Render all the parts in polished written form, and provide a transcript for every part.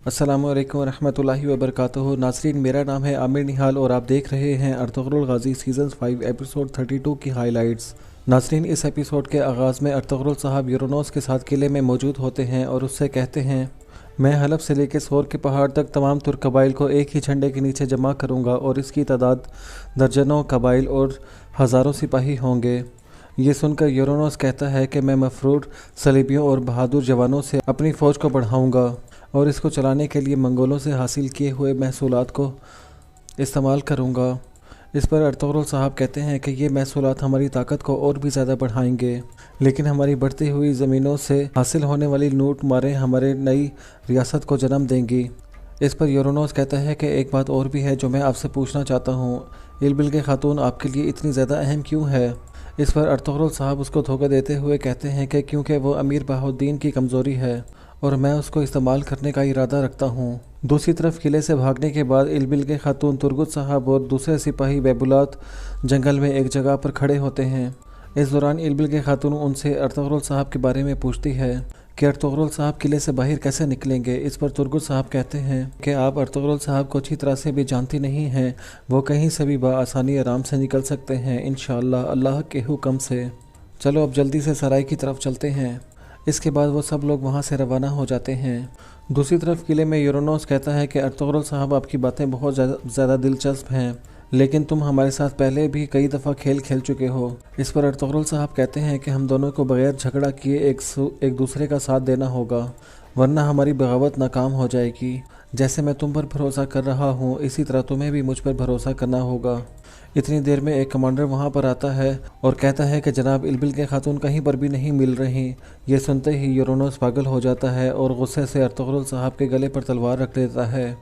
अस्सलामु अलैकुम रहमतुल्लाहि व बरकातुहू। नाज़रीन, मेरा नाम है आमिर निहाल और आप देख रहे हैं अर्तुगरुल गाज़ी सीज़न 5 एपिसोड 32 की हाइलाइट्स। नाज़रीन, इस एपिसोड के आगाज़ में अर्तुगरुल साहब यूरोनोस के साथ किले में मौजूद होते हैं और उससे कहते हैं, मैं हलब से लेकर सोर के पहाड़ तक तमाम तुर्क कबाइल को एक ही झंडे के नीचे जमा करूँगा और इसकी तादाद दर्जनों कबाइल और हज़ारों सिपाही होंगे। ये सुनकर यूरोनोस कहता है कि मैं मफरूर सलीबियों और बहादुर जवानों से अपनी फ़ौज को बढ़ाऊँगा और इसको चलाने के लिए मंगोलों से हासिल किए हुए महसूलात को इस्तेमाल करूँगा। इस पर अर्तुगरुल साहब कहते हैं कि ये महसूलात हमारी ताकत को और भी ज़्यादा बढ़ाएंगे, लेकिन हमारी बढ़ती हुई ज़मीनों से हासिल होने वाली लूट मारें हमारे नई रियासत को जन्म देंगी। इस पर यूरोनोस कहता है कि एक बात और भी है जो मैं आपसे पूछना चाहता हूँ, इल्बिल खातून आपके लिए इतनी ज़्यादा अहम क्यों है? इस पर अर्तुगरुल साहब उसको धोखा देते हुए कहते हैं कि क्योंकि वो अमीर बहाउद्दीन की कमज़ोरी है और मैं उसको इस्तेमाल करने का इरादा रखता हूँ। दूसरी तरफ किले से भागने के बाद इल्बिल खातून तुर्गुत साहब और दूसरे सिपाही बेबुलात जंगल में एक जगह पर खड़े होते हैं। इस दौरान इल्बिल खातून उनसे अर्तुगरुल साहब के बारे में पूछती है कि अर्तुगरुल साहब किले से बाहर कैसे निकलेंगे। इस पर तुर्गुत साहब कहते हैं कि आप अर्तुगरुल साहब को अच्छी तरह से भी जानती नहीं हैं, वो कहीं से भी बआसानी आराम से निकल सकते हैं इंशाअल्लाह अल्लाह के हुक्म से। चलो अब जल्दी से सराय की तरफ चलते हैं। इसके बाद वो सब लोग वहाँ से रवाना हो जाते हैं। दूसरी तरफ किले में यूरोनोस कहता है कि अर्तुगरुल साहब आपकी बातें बहुत ज़्यादा दिलचस्प हैं, लेकिन तुम हमारे साथ पहले भी कई दफ़ा खेल खेल चुके हो। इस पर अर्तुगरुल साहब कहते हैं कि हम दोनों को बगैर झगड़ा किए एक दूसरे का साथ देना होगा, वरना हमारी बगावत नाकाम हो जाएगी। जैसे मैं तुम पर भरोसा कर रहा हूँ, इसी तरह तुम्हें भी मुझ पर भरोसा करना होगा। इतनी देर में एक कमांडर वहाँ पर आता है और कहता है कि जनाब इल्बिल खातून कहीं पर भी नहीं मिल रही। ये सुनते ही यूरोनोस पागल हो जाता है और गुस्से से अर्तुगरुल साहब के गले पर तलवार रख देता है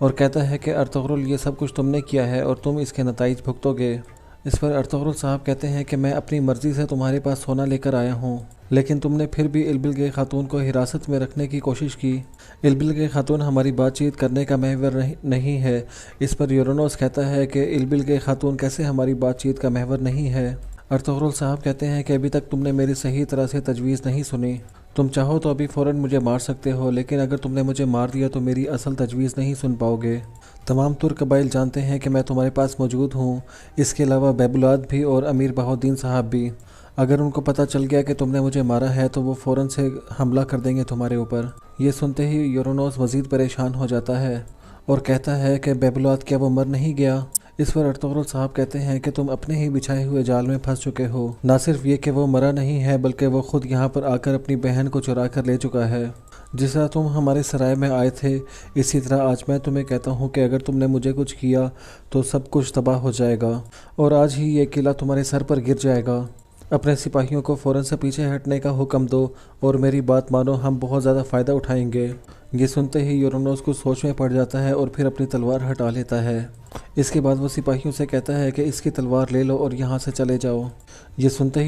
और कहता है कि अर्तुगरुल, ये सब कुछ तुमने किया है और तुम इसके नताइज भुगतोगे। इस पर अर्तुगरुल साहब कहते हैं कि मैं अपनी मर्ज़ी से तुम्हारे पास सोना लेकर आया हूँ, लेकिन तुमने फिर भी इल्बिल खातून को हिरासत में रखने की कोशिश की। इल्बिल खातून हमारी बातचीत करने का महवर नहीं है। इस पर यूरोनोस कहता है कि इल्बिल खातून कैसे हमारी बातचीत का महवर नहीं है। अर्तुगरुल साहब कहते हैं कि अभी तक तुमने मेरी सही तरह से तजवीज़ नहीं सुनी। तुम चाहो तो अभी फ़ौरन मुझे मार सकते हो, लेकिन अगर तुमने मुझे मार दिया तो मेरी असल तजवीज़ नहीं सुन पाओगे। तमाम तुर्क कबाइल जानते हैं कि मैं तुम्हारे पास मौजूद हूँ, इसके अलावा बेबुलाद भी और अमीर बहाउद्दीन साहब भी। अगर उनको पता चल गया कि तुमने मुझे मारा है तो वो फ़ौरन से हमला कर देंगे तुम्हारे ऊपर। ये सुनते ही यूरोनोस मज़ीद परेशान हो जाता है और कहता है कि बेबुलाद, क्या वो मर नहीं गया? इस पर अर्तुगरुल साहब कहते हैं कि तुम अपने ही बिछाए हुए जाल में फंस चुके हो। ना सिर्फ ये कि वो मरा नहीं है, बल्कि वो खुद यहाँ पर आकर अपनी बहन को चुरा कर ले चुका है। जिस तरह तुम हमारे सराय में आए थे, इसी तरह आज मैं तुम्हें कहता हूँ कि अगर तुमने मुझे कुछ किया तो सब कुछ तबाह हो जाएगा और आज ही ये किला तुम्हारे सर पर गिर जाएगा। अपने सिपाहियों को फ़ौरन से पीछे हटने का हुक्म दो और मेरी बात मानो, हम बहुत ज़्यादा फ़ायदा उठाएंगे। ये सुनते ही यूरोनोस कुछ सोच में पड़ जाता है और फिर अपनी तलवार हटा लेता है। इसके बाद वो सिपाहियों से कहता है कि इसकी तलवार ले लो और यहाँ से चले जाओ। ये सुनते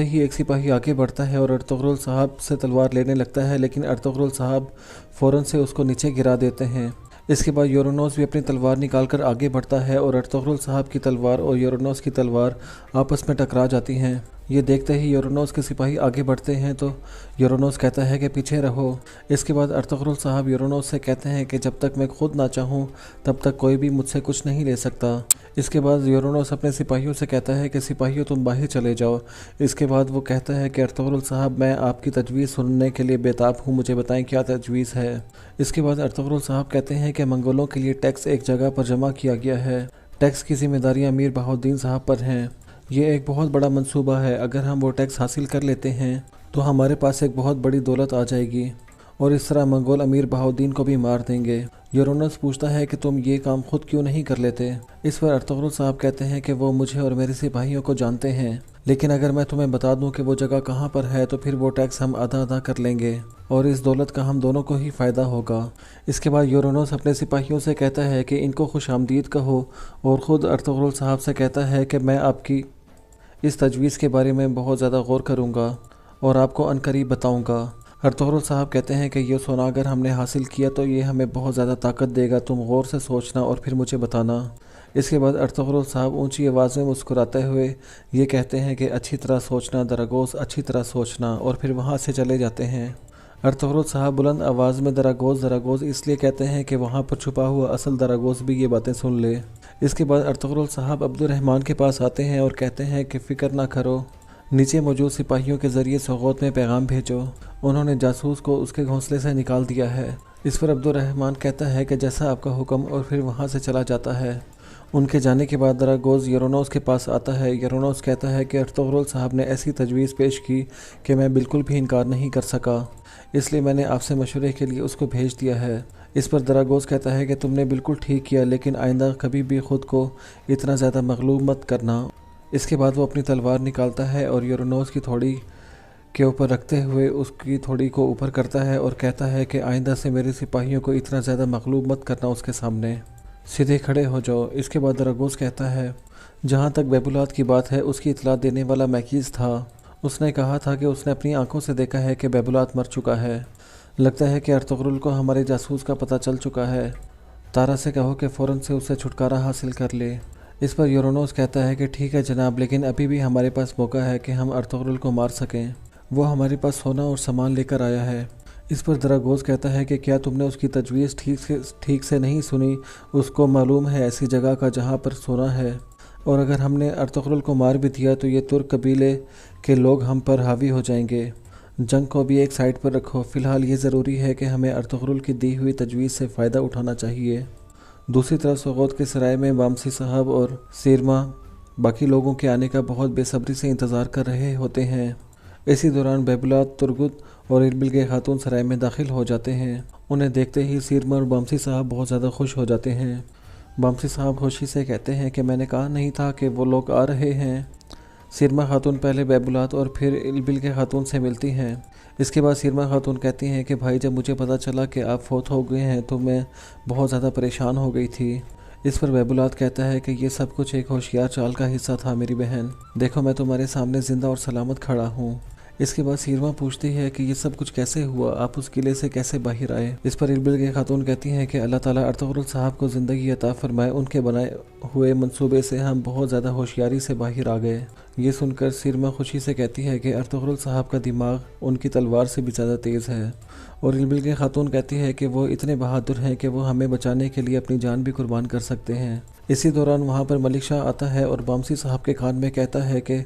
ही एक सिपाही आगे बढ़ता है और अर्तुगरुल साहब से तलवार लेने लगता है, लेकिन अर्तुगरुल साहब फ़ौरन से उसको नीचे गिरा देते हैं। इसके बाद यूरोनोस भी अपनी तलवार निकालकर आगे बढ़ता है और अर्तुगरुल साहब की तलवार और यूरोनोस की तलवार आपस में टकरा जाती हैं। ये देखते ही यूरोनोस के सिपाही आगे बढ़ते हैं तो यूरोनोस कहता है कि पीछे रहो। इसके बाद अर्तुगरुल साहब यूरोनोस से कहते हैं कि जब तक मैं खुद ना चाहूँ तब तक कोई भी मुझसे कुछ नहीं ले सकता। इसके बाद यूरोनोस अपने सिपाहियों से कहता है कि सिपाहियों, तुम बाहर चले जाओ। इसके बाद वो कहता है कि अर्तुगरुल साहब, मैं आपकी तजवीज़ सुनने के लिए बेताब हूँ, मुझे बताएं क्या तजवीज़ है। इसके बाद अर्तुगरुल साहब कहते हैं कि मंगोलों के लिए टैक्स एक जगह पर जमा किया गया है। टैक्स की जिम्मेदारियाँ अमीर बहाउद्दीन साहब पर हैं। ये एक बहुत बड़ा मंसूबा है। अगर हम वो टैक्स हासिल कर लेते हैं तो हमारे पास एक बहुत बड़ी दौलत आ जाएगी और इस तरह मंगोल अमीर बहाउद्दीन को भी मार देंगे। यूरोनोस पूछता है कि तुम ये काम खुद क्यों नहीं कर लेते। इस पर अर्तुगरुल साहब कहते हैं कि वो मुझे और मेरे सिपाहियों को जानते हैं, लेकिन अगर मैं तुम्हें बता दूं कि वो जगह कहाँ पर है तो फिर वो टैक्स हम आधा आधा कर लेंगे और इस दौलत का हम दोनों को ही फ़ायदा होगा। इसके बाद यूरोनोस अपने सिपाहियों से कहता है कि इनको खुश आमदीद कहो और ख़ुद अर्तुगरुल साहब से कहता है कि मैं आपकी इस तजवीज़ के बारे में बहुत ज़्यादा गौर करूँगा और आपको अनकरीब बताऊँगा। अर्तुगरुल साहब कहते हैं कि ये सोना अगर हमने हासिल किया तो ये हमें बहुत ज़्यादा ताकत देगा, तुम गौर से सोचना और फिर मुझे बताना। इसके बाद अर्तुगरुल साहब ऊंची आवाज़ में मुस्कुराते हुए ये कहते हैं कि अच्छी तरह सोचना दरगोस, अच्छी तरह सोचना, और फिर वहाँ से चले जाते हैं। अर्तुगरुल साहब बुलंद आवाज़ में दरागोज़ दरागोज़ इसलिए कहते हैं कि वहाँ पर छुपा हुआ असल दरागोज़ भी ये बातें सुन ले। इसके बाद अर्तुगरुल साहब अब्दुर्रहमान के पास आते हैं और कहते हैं कि फ़िक्र ना करो, नीचे मौजूद सिपाहियों के ज़रिए सोगोत में पैगाम भेजो, उन्होंने जासूस को उसके घोंसले से निकाल दिया है। इस पर अब्दुर्रहमान कहता है कि जैसा आपका हुक्म, और फिर वहाँ से चला जाता है। उनके जाने के बाद दरागोज़ यूरेनोस के पास आता है। यूरेनोस कहता है कि अर्तुगरुल साहब ने ऐसी तजवीज़ पेश की कि मैं बिल्कुल भी इनकार नहीं कर सका, इसलिए मैंने आपसे मशवरे के लिए उसको भेज दिया है। इस पर दरागोज़ कहता है कि तुमने बिल्कुल ठीक किया, लेकिन आइंदा कभी भी ख़ुद को इतना ज़्यादा मगलूब मत करना। इसके बाद वो अपनी तलवार निकालता है और यूरेनोस की थोड़ी के ऊपर रखते हुए उसकी थोड़ी को ऊपर करता है और कहता है कि आइंदा से मेरे सिपाहियों को इतना ज़्यादा मगलूब मत करना, उसके सामने सीधे खड़े हो जाओ। इसके बाद दरागोज़ कहता है, जहाँ तक बेबुलात की बात है, उसकी इतला देने वाला मैकीज़ था। उसने कहा था कि उसने अपनी आंखों से देखा है कि बेबुलात मर चुका है। लगता है कि अर्तुगरुल को हमारे जासूस का पता चल चुका है। तारा से कहो कि फ़ौरन से उससे छुटकारा हासिल कर ले। इस पर यूरेनोस कहता है कि ठीक है जनाब, लेकिन अभी भी हमारे पास मौका है कि हम अर्तुगरुल को मार सकें। वो हमारे पास सोना और सामान लेकर आया है। इस पर दरागोज़ कहता है कि क्या तुमने उसकी तजवीज़ ठीक से नहीं सुनी? उसको मालूम है ऐसी जगह का जहाँ पर सोना है, और अगर हमने अर्तुगरुल को मार भी दिया तो ये तुर्क कबीले के लोग हम पर हावी हो जाएंगे। जंग को भी एक साइड पर रखो। फ़िलहाल ये ज़रूरी है कि हमें अर्तुगरुल की दी हुई तजवीज़ से फ़ायदा उठाना चाहिए। दूसरी तरफ सोगोत के सराय में वामसी साहब और सीरमा बाकी लोगों के आने का बहुत बेसब्री से इंतज़ार कर रहे होते हैं। इसी दौरान बेबुलात, तुर्गुत और इरबिल के खातून सराय में दाखिल हो जाते हैं। उन्हें देखते ही सीरमा और वामसी साहब बहुत ज़्यादा खुश हो जाते हैं। वामसी साहब खुशी से कहते हैं कि मैंने कहा नहीं था कि वो लोग आ रहे हैं। सीरमा खातून पहले बेबुलात और फिर इरबिल के खातून से मिलती हैं। इसके बाद सीरमा खातून कहती हैं कि भाई, जब मुझे पता चला कि आप फौत हो गए हैं तो मैं बहुत ज़्यादा परेशान हो गई थी। इस पर बेबुलात कहता है कि ये सब कुछ एक होशियार चाल का हिस्सा था मेरी बहन, देखो मैं तुम्हारे सामने ज़िंदा और सलामत खड़ा हूँ। इसके बाद सीरमा पूछती है कि ये सब कुछ कैसे हुआ, आप उस किले से कैसे बाहर आए? इस पर इरबिल के खातून कहती हैं कि अल्लाह ताला अर्तुगरुल साहब को ज़िंदगी अता फरमाए, उनके बनाए हुए मंसूबे से हम बहुत ज़्यादा होशियारी से बाहर आ गए। ये सुनकर सीरमा खुशी से कहती है कि अर्तुगरुल साहब का दिमाग उनकी तलवार से भी ज़्यादा तेज़ है। और इरबिल के खातून कहती है कि वो इतने बहादुर हैं कि वो हमें बचाने के लिए अपनी जान भी कुर्बान कर सकते हैं। इसी दौरान वहाँ पर मलिक शाह आता है और वामसी साहब के कान में कहता है कि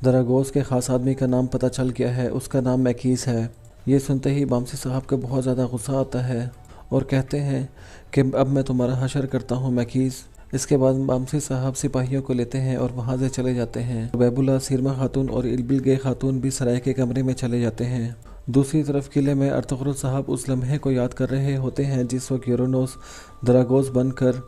दरागोज़ के ख़ास आदमी का नाम पता चल गया है, उसका नाम मैकीस है। ये सुनते ही वामसी साहब को बहुत ज़्यादा गुस्सा आता है और कहते हैं कि अब मैं तुम्हारा हशर करता हूँ मैकीस। इसके बाद वामसी साहब सिपाहियों को लेते हैं और वहाँ से चले जाते हैं। बेबुला, सीरमा खातून और इरबिल के खातून भी सराय के कमरे में चले जाते हैं। दूसरी तरफ किले में अर्तुगरुल साहब उस लम्हे को याद कर रहे होते हैं जिस वक्त यूरेनोस दरागोज़ बनकर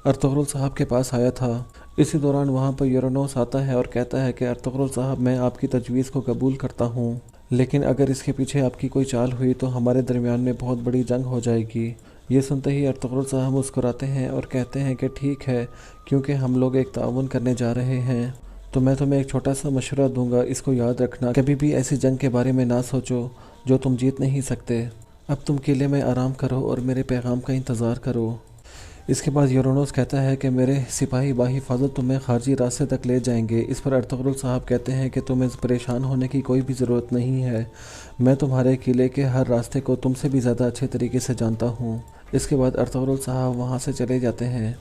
अर्तुगरुल साहब के पास आया था। इसी दौरान वहाँ पर यूरेनोस आता है और कहता है कि अर्तुगरुल साहब, मैं आपकी तजवीज़ को कबूल करता हूँ, लेकिन अगर इसके पीछे आपकी कोई चाल हुई तो हमारे दरमियान में बहुत बड़ी जंग हो जाएगी। ये सुनते ही अर्तुगरुल साहब मुस्कुराते हैं और कहते हैं कि ठीक है, क्योंकि हम लोग एक ताउन करने जा रहे हैं तो मैं तुम्हें एक छोटा सा मशवरा दूंगा, इसको याद रखना, कभी भी ऐसी जंग के बारे में ना सोचो जो तुम जीत नहीं सकते। अब तुम किले में आराम करो और मेरे पैगाम का इंतज़ार करो। इसके बाद यूरेनोस कहता है कि मेरे सिपाही बाहिफाजत तुम्हें खारजी रास्ते तक ले जाएंगे। इस पर अर्तुगरुल साहब कहते हैं कि तुम्हें परेशान होने की कोई भी ज़रूरत नहीं है, मैं तुम्हारे किले के हर रास्ते को तुमसे भी ज़्यादा अच्छे तरीके से जानता हूँ। इसके बाद अर्तुगरुल साहब वहाँ से चले जाते हैं।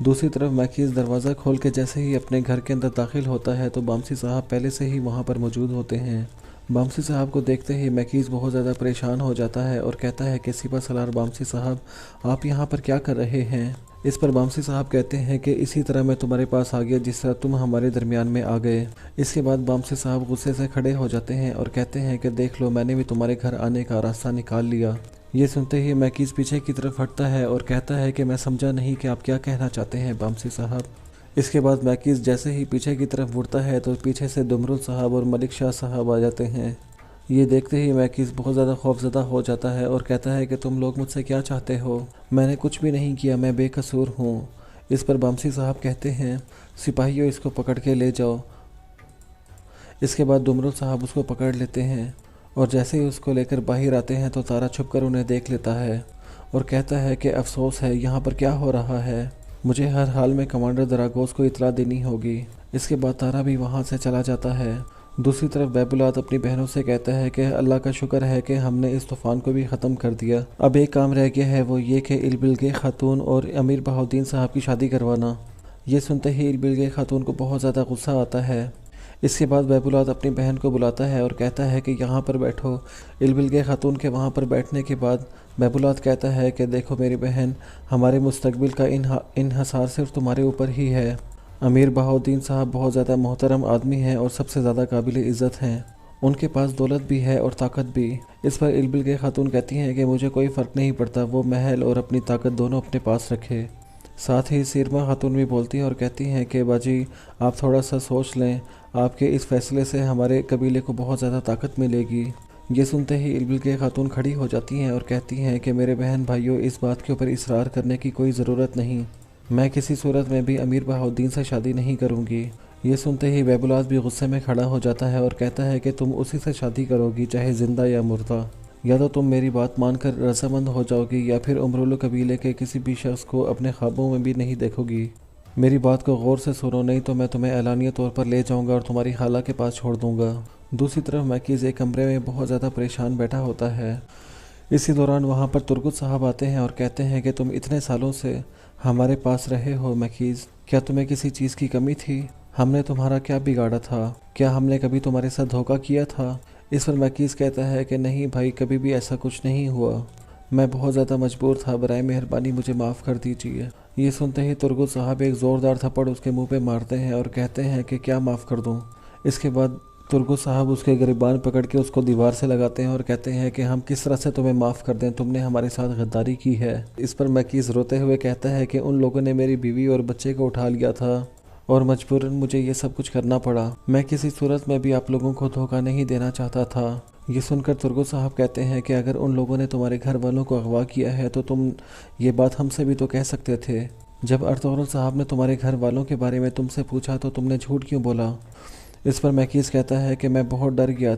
दूसरी तरफ मैकीस दरवाज़ा खोल के जैसे ही अपने घर के अंदर दाखिल होता है तो वामसी साहब पहले से ही वहाँ पर मौजूद होते हैं। वामसी साहब को देखते ही मैकीस बहुत ज़्यादा परेशान हो जाता है और कहता है कि सिपा सलार वामसी साहब, आप यहाँ पर क्या कर रहे हैं? इस पर वामसी साहब कहते हैं कि इसी तरह मैं तुम्हारे पास आ गया जिस तरह तुम हमारे दरमियान में आ गए। इसके बाद वामसी साहब गुस्से से खड़े हो जाते हैं और कहते हैं कि देख लो, मैंने भी तुम्हारे घर आने का रास्ता निकाल लिया। ये सुनते ही मैकीस पीछे की तरफ हटता है और कहता है कि मैं समझा नहीं कि आप क्या कहना चाहते हैं वामसी साहब। इसके बाद मैकीस जैसे ही पीछे की तरफ मुड़ता है तो पीछे से दुमरुल साहब और मलिक शाह साहब आ जाते हैं। ये देखते ही मैकीस बहुत ज़्यादा खौफज़दा हो जाता है और कहता है कि तुम लोग मुझसे क्या चाहते हो? मैंने कुछ भी नहीं किया, मैं बेकसूर हूँ। इस पर वामसी साहब कहते हैं, सिपाहियों इसको पकड़ के ले जाओ। इसके बाद दुमरुल साहब उसको पकड़ लेते हैं और जैसे ही उसको लेकर बाहर आते हैं तो तारा छुपकर उन्हें देख लेता है और कहता है कि अफसोस है, यहाँ पर क्या हो रहा है, मुझे हर हाल में कमांडर दरागोज़ को इतला देनी होगी। इसके बाद तारा भी वहाँ से चला जाता है। دوسری طرف بیبولات اپنی بہنوں سے کہتا ہے کہ اللہ کا شکر ہے کہ ہم نے اس طوفان کو بھی ختم کر دیا، اب ایک کام رہ گیا ہے، وہ یہ کہ البلگے خاتون اور امیر بہاؤالدین صاحب کی شادی کروانا۔ یہ سنتے ہی البلگے خاتون کو بہت زیادہ غصہ آتا ہے۔ اس کے بعد بیبولات اپنی بہن کو بلاتا ہے اور کہتا ہے کہ یہاں پر بیٹھو۔ البلگے خاتون کے وہاں پر بیٹھنے کے بعد بیبولات کہتا ہے کہ دیکھو میری بہن، ہمارے مستقبل کا انحصار صرف تمہارے اوپر ہی ہے۔ امیر بہاؤالدین صاحب بہت زیادہ محترم آدمی ہیں اور سب سے زیادہ قابل عزت ہیں، ان کے پاس دولت بھی ہے اور طاقت بھی۔ اس پر البلگے خاتون کہتی ہیں کہ مجھے کوئی فرق نہیں پڑتا، وہ محل اور اپنی طاقت دونوں اپنے پاس رکھے۔ ساتھ ہی سیرما خاتون بھی بولتی ہیں اور کہتی ہیں کہ باجی آپ تھوڑا سا سوچ لیں، آپ کے اس فیصلے سے ہمارے قبیلے کو بہت زیادہ طاقت ملے گی۔ یہ سنتے ہی البلگے خاتون کھڑی ہو جاتی ہیں اور کہتی ہیں کہ میرے بہن بھائیوں، اس بات کے اوپر اصرار کرنے کی کوئی ضرورت نہیں، میں کسی صورت میں بھی امیر بہاؤالدین سے شادی نہیں کروں گی۔ یہ سنتے ہی بیبولات بھی غصے میں کھڑا ہو جاتا ہے اور کہتا ہے کہ تم اسی سے شادی کرو گی، چاہے زندہ یا مردہ، یا تو تم میری بات مان کر رضامند ہو جاؤ گی یا پھر عمرولو قبیلے کے کسی بھی شخص کو اپنے خوابوں میں بھی نہیں دیکھو گی۔ میری بات کو غور سے سنو، نہیں تو میں تمہیں اعلانیہ طور پر لے جاؤں گا اور تمہاری خالہ کے پاس چھوڑ دوں گا۔ دوسری طرف میکیز ایک کمرے میں بہت زیادہ پریشان بیٹھا ہوتا ہے۔ اسی دوران وہاں پر ترگت صاحب آتے ہیں اور کہتے ہیں کہ تم اتنے سالوں سے ہمارے پاس رہے ہو میکیز، کیا تمہیں کسی چیز کی کمی تھی؟ ہم نے تمہارا کیا بگاڑا تھا؟ کیا ہم نے کبھی تمہارے ساتھ دھوکہ کیا تھا؟ اس پر میکیز کہتا ہے کہ نہیں بھائی، کبھی بھی ایسا کچھ نہیں ہوا، میں بہت زیادہ مجبور تھا، برائے مہربانی مجھے معاف کر دیجیے۔ یہ سنتے ہی ترگت صاحب ایک زوردار تھپڑ اس کے منہ پہ مارتے ہیں اور کہتے ہیں کہ کیا معاف کر دوں۔ اس کے بعد ترگت صاحب اس کے گریبان پکڑ کے اس کو دیوار سے لگاتے ہیں اور کہتے ہیں کہ ہم کس طرح سے تمہیں معاف کر دیں، تم نے ہمارے ساتھ غداری کی ہے۔ اس پر میکیز روتے ہوئے کہتا ہے کہ ان لوگوں نے میری بیوی اور بچے کو اٹھا لیا تھا اور مجبوراً مجھے یہ سب کچھ کرنا پڑا، میں کسی صورت میں بھی آپ لوگوں کو دھوکہ نہیں دینا چاہتا تھا۔ یہ سن کر ترگت صاحب کہتے ہیں کہ اگر ان لوگوں نے تمہارے گھر والوں کو اغوا کیا ہے تو تم یہ بات ہم سے بھی تو کہہ سکتے تھے۔ جب ارطغرل صاحب نے تمہارے گھر والوں کے بارے میں تم سے پوچھا تو تم نے جھوٹ کیوں بولا؟ اس پر میکیز کہتا ہے کہ میں بہت ڈر گیا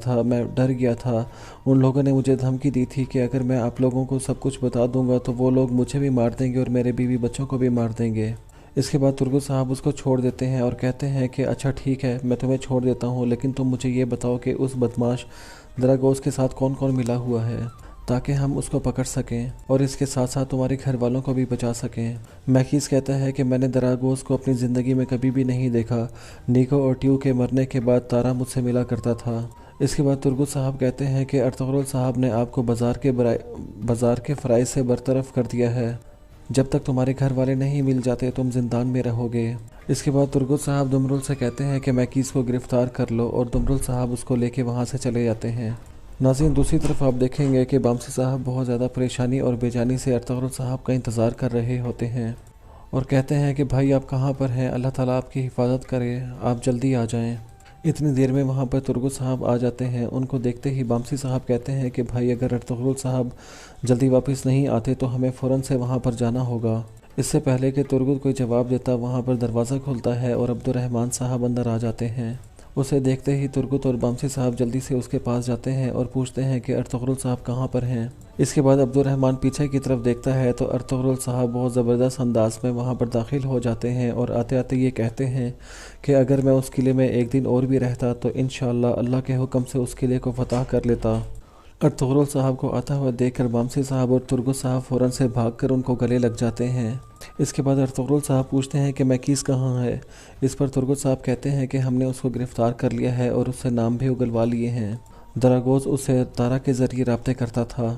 تھا، ان لوگوں نے مجھے دھمکی دی تھی کہ اگر میں آپ لوگوں کو سب کچھ بتا دوں گا تو وہ لوگ مجھے بھی مار دیں گے اور میرے بیوی بچوں کو بھی مار دیں گے۔ اس کے بعد ترگت صاحب اس کو چھوڑ دیتے ہیں اور کہتے ہیں کہ اچھا ٹھیک ہے، میں تمہیں چھوڑ دیتا ہوں، لیکن تم مجھے یہ بتاؤ کہ اس بدماش دراگوز کے ساتھ کون کون ملا ہوا ہے تاکہ ہم اس کو پکڑ سکیں اور اس کے ساتھ ساتھ تمہارے گھر والوں کو بھی بچا سکیں۔ میکیز کہتا ہے کہ میں نے دراگوز کو اپنی زندگی میں کبھی بھی نہیں دیکھا، نیکو اور ٹیو کے مرنے کے بعد تارا مجھ سے ملا کرتا تھا۔ اس کے بعد ترگت صاحب کہتے ہیں کہ ارطغرل صاحب نے آپ کو بازار کے فرائض سے برطرف کر دیا ہے، جب تک تمہارے گھر والے نہیں مل جاتے تم زندان میں رہو گے۔ اس کے بعد ترگت صاحب دمرل سے کہتے ہیں کہ میکیز کو گرفتار کر لو اور دمرل صاحب اس کو لے کے وہاں سے چلے جاتے ہیں۔ ناظرین، دوسری طرف آپ دیکھیں گے کہ بامسی صاحب بہت زیادہ پریشانی اور بے جانی سے ارطغرل صاحب کا انتظار کر رہے ہوتے ہیں اور کہتے ہیں کہ بھائی آپ کہاں پر ہیں، اللہ تعالیٰ آپ کی حفاظت کرے، آپ جلدی آ جائیں۔ اتنی دیر میں وہاں پر ترگت صاحب آ جاتے ہیں، ان کو دیکھتے ہی بامسی صاحب کہتے ہیں کہ بھائی اگر ارطغرل صاحب جلدی واپس نہیں آتے تو ہمیں فوراً سے وہاں پر جانا ہوگا۔ اس سے پہلے کہ ترگت کوئی جواب دیتا وہاں پر دروازہ کھلتا ہے اور عبدالرحمن صاحب اندر آ جاتے ہیں۔ اسے دیکھتے ہی ترگت اور بامسی صاحب جلدی سے اس کے پاس جاتے ہیں اور پوچھتے ہیں کہ ارطغرل صاحب کہاں پر ہیں۔ اس کے بعد عبدالرحمن پیچھے کی طرف دیکھتا ہے تو ارطغرل صاحب بہت زبردست انداز میں وہاں پر داخل ہو جاتے ہیں اور آتے آتے یہ کہتے ہیں کہ اگر میں اس قلعے میں ایک دن اور بھی رہتا تو انشاءاللہ اللہ کے حکم سے اس قلعے کو فتح کر لیتا۔ ارطغرل صاحب کو آتا ہوا دیکھ کر بامسی صاحب اور ترگت صاحب فوراً سے بھاگ کر ان کو گلے لگ جاتے ہیں۔ اس کے بعد ارطغرل صاحب پوچھتے ہیں کہ میکیز کہاں ہے؟ اس پر ترگت صاحب کہتے ہیں کہ ہم نے اس کو گرفتار کر لیا ہے اور اس سے نام بھی اگلوا لیے ہیں۔ دراگوز اس سے تارا کے ذریعے رابطے کرتا تھا،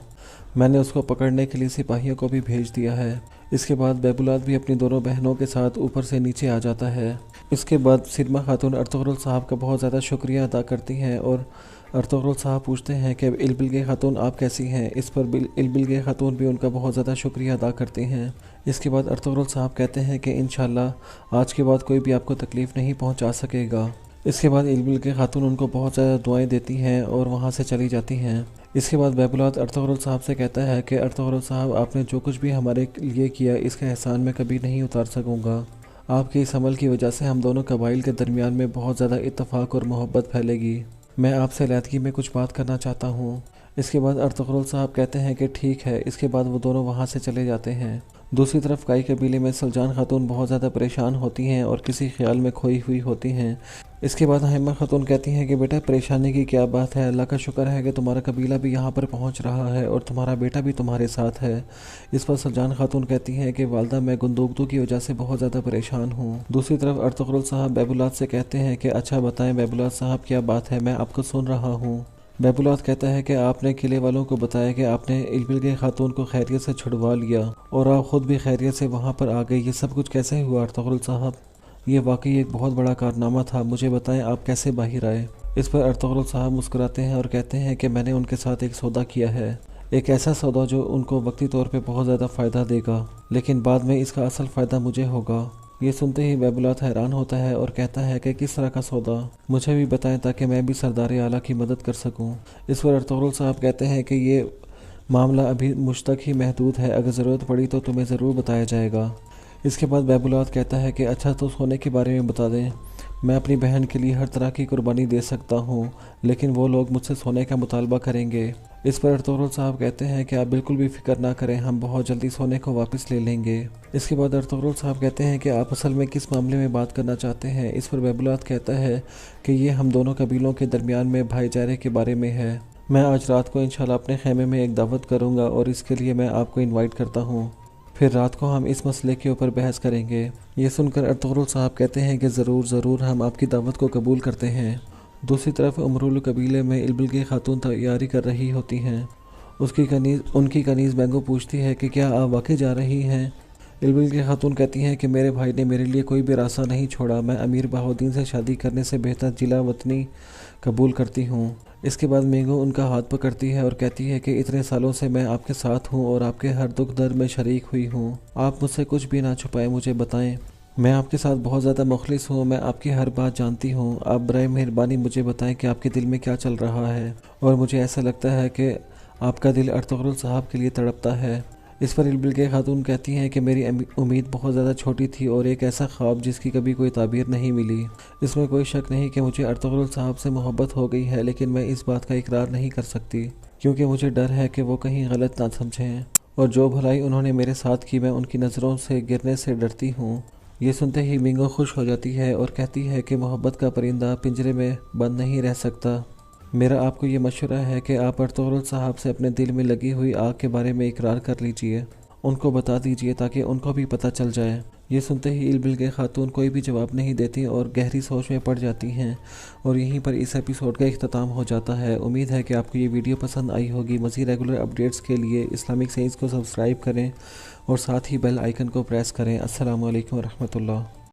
میں نے اس کو پکڑنے کے لیے سپاہیوں کو بھی بھیج دیا ہے۔ اس کے بعد بیبولات بھی اپنی دونوں بہنوں کے ساتھ اوپر سے نیچے آ جاتا ہے۔ اس کے بعد سیرما خاتون ارطغرل صاحب کا بہت زیادہ شکریہ ادا کرتی ہیں اور ارطغرل صاحب پوچھتے ہیں کہ البلگے خاتون آپ کیسی ہیں؟ اس پر البلگے خاتون بھی ان کا بہت زیادہ شکریہ ادا کرتی ہیں۔ اس کے بعد ارطغرل صاحب کہتے ہیں کہ انشاءاللہ آج کے بعد کوئی بھی آپ کو تکلیف نہیں پہنچا سکے گا۔ اس کے بعد البلگے خاتون ان کو بہت زیادہ دعائیں دیتی ہیں اور وہاں سے چلی جاتی ہیں۔ اس کے بعد بیبولات ارطغرل صاحب سے کہتا ہے کہ ارطغرل صاحب آپ نے جو کچھ بھی ہمارے لیے کیا اس کا احسان میں کبھی نہیں اتار سکوں گا، آپ کے اس عمل کی وجہ سے ہم دونوں قبائل کے درمیان میں بہت زیادہ اتفاق اور محبت پھیلے گی، میں آپ سے علیحدگی میں کچھ بات کرنا چاہتا ہوں۔ اس کے بعد ارطغرل صاحب کہتے ہیں کہ ٹھیک ہے۔ اس کے بعد وہ دونوں وہاں سے چلے جاتے ہیں۔ دوسری طرف کائی قبیلے میں سلجان خاتون بہت زیادہ پریشان ہوتی ہیں اور کسی خیال میں کھوئی ہوئی ہوتی ہیں۔ اس کے بعد حائمہ خاتون کہتی ہیں کہ بیٹا پریشانی کی کیا بات ہے، اللہ کا شکر ہے کہ تمہارا قبیلہ بھی یہاں پر پہنچ رہا ہے اور تمہارا بیٹا بھی تمہارے ساتھ ہے۔ اس پر سرجان خاتون کہتی ہیں کہ والدہ میں گندگتوں کی وجہ سے بہت زیادہ پریشان ہوں۔ دوسری طرف ارطغرل صاحب بیبولات سے کہتے ہیں کہ اچھا بتائیں بیبولات صاحب کیا بات ہے، میں آپ کو سن رہا ہوں۔ بیبولات کہتا ہے کہ آپ نے قلعے والوں کو بتایا کہ آپ نے البلگے خاتون کو خیریت سے چھڑوا لیا اور آپ خود بھی خیریت سے وہاں پر آ گئے، یہ سب کچھ کیسے ہوا ارطغرل صاحب؟ یہ واقعی ایک بہت بڑا کارنامہ تھا، مجھے بتائیں آپ کیسے باہر آئے؟ اس پر ارطغرل صاحب مسکراتے ہیں اور کہتے ہیں کہ میں نے ان کے ساتھ ایک سودا کیا ہے، ایک ایسا سودا جو ان کو وقتی طور پہ بہت زیادہ فائدہ دے گا، لیکن بعد میں اس کا اصل فائدہ مجھے ہوگا۔ یہ سنتے ہی بیبولات حیران ہوتا ہے اور کہتا ہے کہ کس طرح کا سودا، مجھے بھی بتائیں تاکہ میں بھی سردار اعلیٰ کی مدد کر سکوں۔ اس پر ارطغرل صاحب کہتے ہیں کہ یہ معاملہ ابھی مجھ تک ہی محدود ہے، اگر ضرورت پڑی تو تمہیں ضرور بتایا جائے گا۔ اس کے بعد بیبولات کہتا ہے کہ اچھا تو سونے کے بارے میں بتا دیں، میں اپنی بہن کے لیے ہر طرح کی قربانی دے سکتا ہوں، لیکن وہ لوگ مجھ سے سونے کا مطالبہ کریں گے۔ اس پر ارطغرل صاحب کہتے ہیں کہ آپ بالکل بھی فکر نہ کریں، ہم بہت جلدی سونے کو واپس لے لیں گے۔ اس کے بعد ارطغرل صاحب کہتے ہیں کہ آپ اصل میں کس معاملے میں بات کرنا چاہتے ہیں؟ اس پر بیبولات کہتا ہے کہ یہ ہم دونوں قبیلوں کے درمیان میں بھائی چارے کے بارے میں ہے۔ میں آج رات کو انشاءاللہ اپنے خیمے میں ایک دعوت کروں گا اور اس کے لیے میں آپ کو انوائٹ کرتا ہوں، پھر رات کو ہم اس مسئلے کے اوپر بحث کریں گے۔ یہ سن کر ارطغرل صاحب کہتے ہیں کہ ضرور ضرور ہم آپ کی دعوت کو قبول کرتے ہیں۔ دوسری طرف امرول قبیلے میں البلگے خاتون تیاری کر رہی ہوتی ہیں۔ ان کی کنیز بینگو پوچھتی ہے کہ کیا آپ واقعی جا رہی ہیں؟ البلگے خاتون کہتی ہیں کہ میرے بھائی نے میرے لیے کوئی بھی راستہ نہیں چھوڑا، میں امیر بہاؤدین سے شادی کرنے سے بہتر جلا وطنی قبول کرتی ہوں۔ اس کے بعد مینگو ان کا ہاتھ پکڑتی ہے اور کہتی ہے کہ اتنے سالوں سے میں آپ کے ساتھ ہوں اور آپ کے ہر دکھ درد میں شریک ہوئی ہوں، آپ مجھ سے کچھ بھی نہ چھپائیں، مجھے بتائیں، میں آپ کے ساتھ بہت زیادہ مخلص ہوں، میں آپ کی ہر بات جانتی ہوں، آپ برائے مہربانی مجھے بتائیں کہ آپ کے دل میں کیا چل رہا ہے، اور مجھے ایسا لگتا ہے کہ آپ کا دل ارطغرل صاحب کے لیے تڑپتا ہے۔ اس پر البلگے خاتون کہتی ہیں کہ میری امید بہت زیادہ چھوٹی تھی اور ایک ایسا خواب جس کی کبھی کوئی تعبیر نہیں ملی۔ اس میں کوئی شک نہیں کہ مجھے ارطغرل صاحب سے محبت ہو گئی ہے، لیکن میں اس بات کا اقرار نہیں کر سکتی کیونکہ مجھے ڈر ہے کہ وہ کہیں غلط نہ سمجھیں، اور جو بھلائی انہوں نے میرے ساتھ کی میں ان کی نظروں سے گرنے سے ڈرتی ہوں۔ یہ سنتے ہی مینگو خوش ہو جاتی ہے اور کہتی ہے کہ محبت کا پرندہ پنجرے میں بند نہیں رہ سکتا، میرا آپ کو یہ مشورہ ہے کہ آپ ارطغرل صاحب سے اپنے دل میں لگی ہوئی آگ کے بارے میں اقرار کر لیجئے، ان کو بتا دیجئے تاکہ ان کو بھی پتہ چل جائے۔ یہ سنتے ہی البلگے خاتون کوئی بھی جواب نہیں دیتی اور گہری سوچ میں پڑ جاتی ہیں، اور یہیں پر اس ایپیسوڈ کا اختتام ہو جاتا ہے۔ امید ہے کہ آپ کو یہ ویڈیو پسند آئی ہوگی۔ مزید ریگولر اپڈیٹس کے لیے اسلامک سائنس کو سبسکرائب کریں اور ساتھ ہی بیل آئیکن کو پریس کریں۔ السلام علیکم ورحمۃ اللہ۔